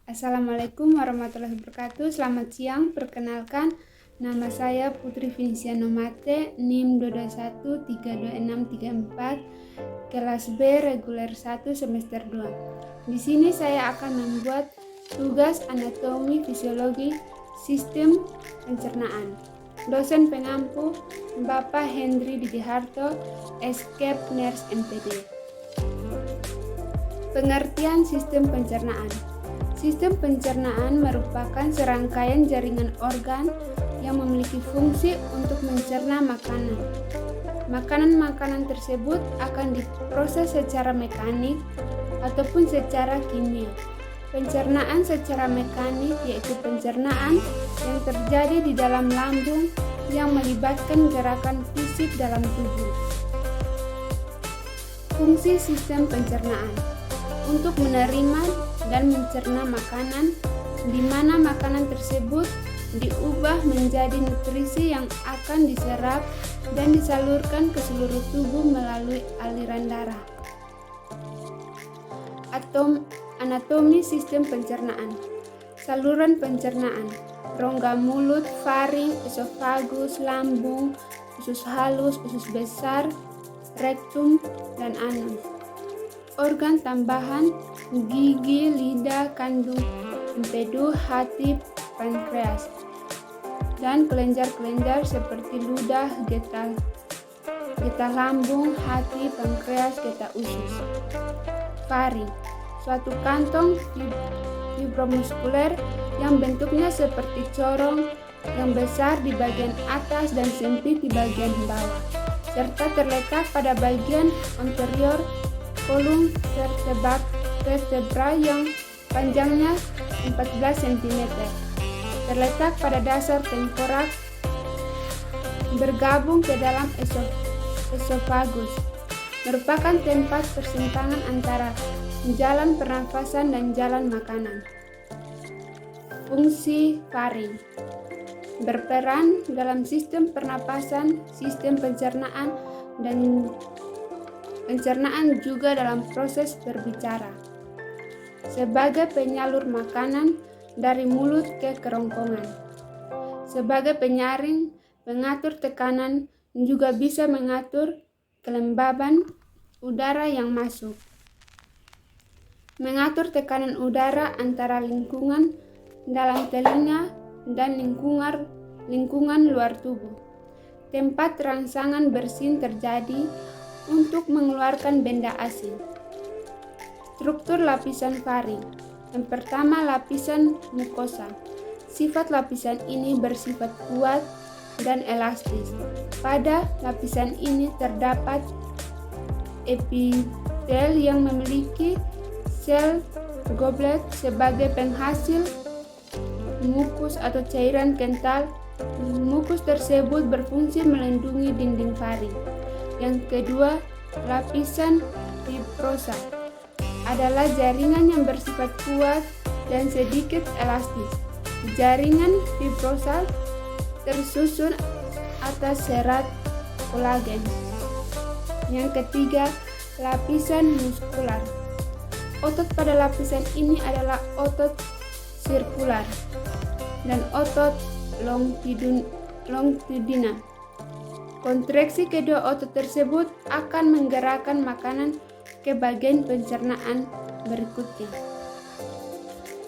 Assalamualaikum warahmatullahi wabarakatuh. Selamat siang, perkenalkan nama saya Putri Viniciano Mate, NIM 221326334, kelas B reguler 1 semester 2. Di sini saya akan membuat tugas anatomi fisiologi sistem pencernaan. Dosen pengampu Bapak Hendri Didiharto, Escape Nurse MPD. Pengertian sistem pencernaan. Sistem pencernaan merupakan serangkaian jaringan organ yang memiliki fungsi untuk mencerna makanan. Makanan-makanan tersebut akan diproses secara mekanik ataupun secara kimia. Pencernaan secara mekanik yaitu pencernaan yang terjadi di dalam lambung yang melibatkan gerakan fisik dalam tubuh. Fungsi sistem pencernaan untuk menerima dan mencerna makanan, di mana makanan tersebut diubah menjadi nutrisi yang akan diserap dan disalurkan ke seluruh tubuh melalui aliran darah. Anatomi sistem pencernaan. Saluran pencernaan: rongga mulut, faring, esofagus, lambung, usus halus, usus besar, rektum, dan anus. Organ tambahan: gigi, lidah, kandung, empedu, hati, pankreas, dan kelenjar-kelenjar seperti ludah, getah lambung, hati, pankreas, getah usus. Faring: suatu kantong fibromuskuler yang bentuknya seperti corong, yang besar di bagian atas dan sempit di bagian bawah, serta terletak pada bagian anterior kolum vertebra yang panjangnya 14 cm, terletak pada dasar tengkorak, bergabung ke dalam esofagus, merupakan tempat persimpangan antara jalan pernafasan dan jalan makanan. Fungsi faring: berperan dalam sistem pernapasan, sistem pencernaan, dan pencernaan juga dalam proses berbicara. Sebagai penyalur makanan dari mulut ke kerongkongan. Sebagai penyaring, pengatur tekanan, juga bisa mengatur kelembaban udara yang masuk. Mengatur tekanan udara antara lingkungan dalam telinga dan lingkungan luar tubuh. Tempat rangsangan bersin terjadi untuk mengeluarkan benda asing. Struktur lapisan faring. Yang pertama, lapisan mukosa. Sifat lapisan ini bersifat kuat dan elastis. Pada lapisan ini terdapat epitel yang memiliki sel goblet sebagai penghasil mukus atau cairan kental. Mukus tersebut berfungsi melindungi dinding faring. Yang kedua, lapisan fibrosa adalah jaringan yang bersifat kuat dan sedikit elastis. Jaringan fibrosa tersusun atas serat kolagen. Yang ketiga, lapisan muskular. Otot pada lapisan ini adalah otot sirkular dan otot longitudinal. Kontraksi kedua otot tersebut akan menggerakkan makanan ke bagian pencernaan berikutnya.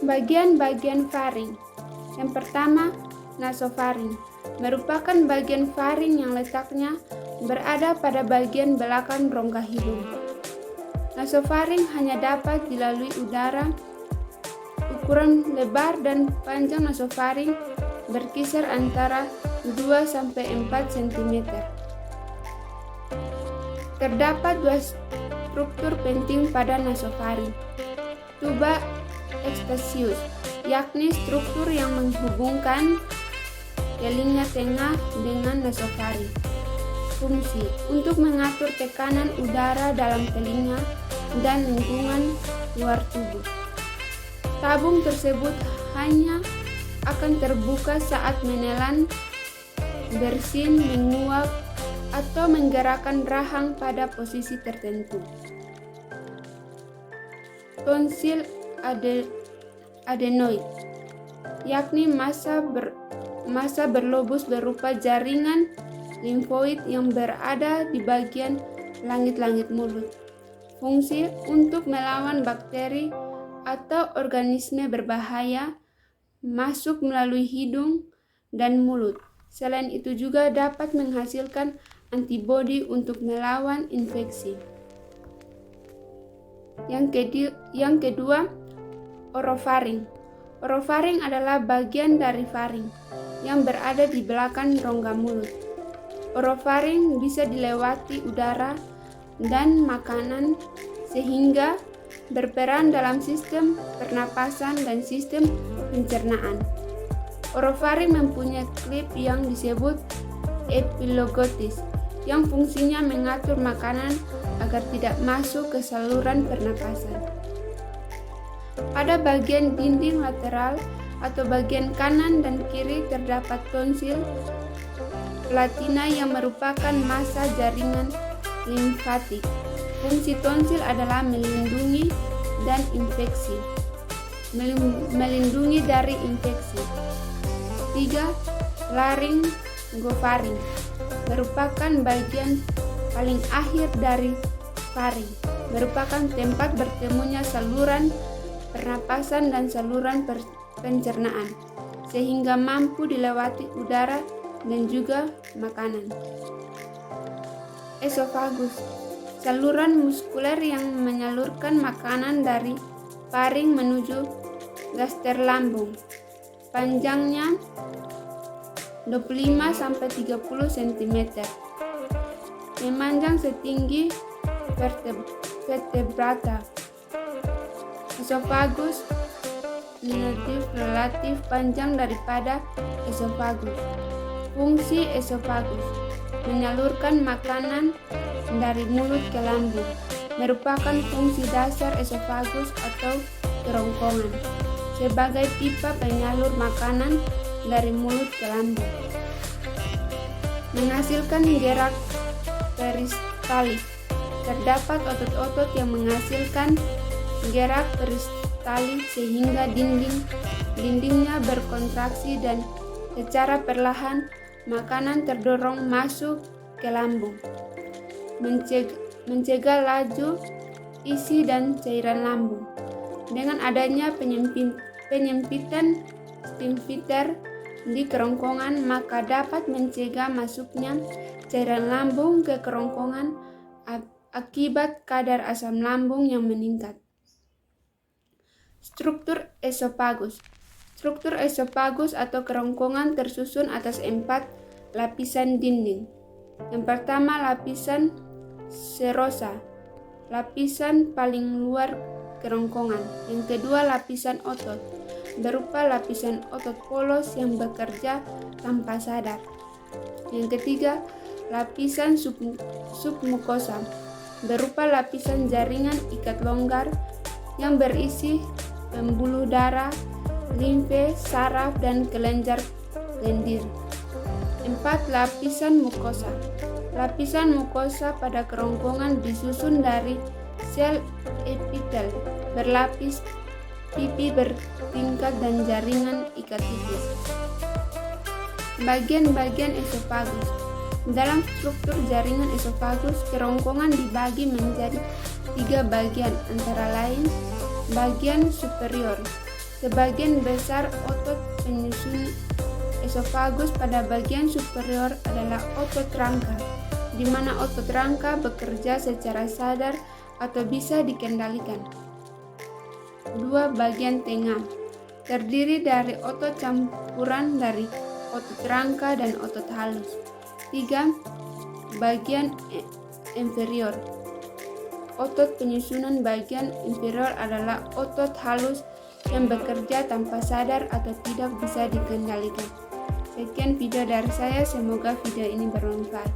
Bagian-bagian faring. Yang pertama, nasofaring, merupakan bagian faring yang letaknya berada pada bagian belakang rongga hidung. Nasofaring hanya dapat dilalui udara. Ukuran lebar dan panjang nasofaring berkisar antara 2-4 cm. Terdapat dua struktur penting pada nasofaring. Tuba ectasis, yakni struktur yang menghubungkan telinga tengah dengan nasofaring. Fungsi: untuk mengatur tekanan udara dalam telinga dan lingkungan luar tubuh. Tabung tersebut hanya akan terbuka saat menelan, bersin, menguap, atau menggerakkan rahang pada posisi tertentu. Tonsil adenoid, yakni massa berlobus berupa jaringan limfoid yang berada di bagian langit-langit mulut. Fungsi untuk melawan bakteri atau organisme berbahaya masuk melalui hidung dan mulut. Selain itu juga dapat menghasilkan antibodi untuk melawan infeksi. Yang kedua, orofaring. Orofaring adalah bagian dari faring yang berada di belakang rongga mulut. Orofaring bisa dilewati udara dan makanan sehingga berperan dalam sistem pernapasan dan sistem pencernaan. Orofaring mempunyai klip yang disebut epilogotis yang fungsinya mengatur makanan agar tidak masuk ke saluran pernapasan. Pada bagian dinding lateral atau bagian kanan dan kiri terdapat tonsil platina yang merupakan massa jaringan limfatik. Fungsi tonsil adalah melindungi dari infeksi. 3. Laryngofaring merupakan bagian paling akhir dari faring, merupakan tempat bertemunya saluran pernapasan dan saluran pencernaan, sehingga mampu dilewati udara dan juga makanan. Esofagus, saluran muskuler yang menyalurkan makanan dari faring menuju gaster lambung. Panjangnya 25-30 cm. Memanjang setinggi vertebrata. Esofagus relatif panjang daripada esofagus. Fungsi esofagus menyalurkan makanan dari mulut ke lambung, merupakan fungsi dasar esofagus atau kerongkongan sebagai pipa penyalur makanan dari mulut ke lambung. Menghasilkan gerak peristalik. Terdapat otot-otot yang menghasilkan gerak peristalik sehingga dindingnya berkontraksi dan secara perlahan makanan terdorong masuk ke lambung, mencegah laju isi dan cairan lambung. Dengan adanya penyempitan sphincter di kerongkongan, maka dapat mencegah masuknya cairan lambung ke kerongkongan akibat kadar asam lambung yang meningkat. Struktur esofagus. Struktur esofagus atau kerongkongan tersusun atas 4 lapisan dinding. Yang pertama, lapisan serosa, lapisan paling luar kerongkongan. Yang kedua, lapisan otot, berupa lapisan otot polos yang bekerja tanpa sadar. Yang ketiga, lapisan submukosa, berupa lapisan jaringan ikat longgar yang berisi pembuluh darah, limfe, saraf, dan kelenjar lendir. 4. Lapisan mukosa. Lapisan mukosa pada kerongkongan disusun dari sel epitel berlapis, pipi bertingkat, dan jaringan ikat tipis. Bagian-bagian esofagus. Dalam struktur jaringan esofagus, kerongkongan dibagi menjadi 3 bagian, antara lain bagian superior. Sebagian besar otot penyusun esofagus pada bagian superior adalah otot rangka, di mana otot rangka bekerja secara sadar atau bisa dikendalikan. 2. Bagian tengah terdiri dari otot campuran dari otot rangka dan otot halus. 3. Bagian inferior. Otot penyusunan bagian inferior adalah otot halus yang bekerja tanpa sadar atau tidak bisa dikendalikan. Sekian video dari saya, semoga video ini bermanfaat.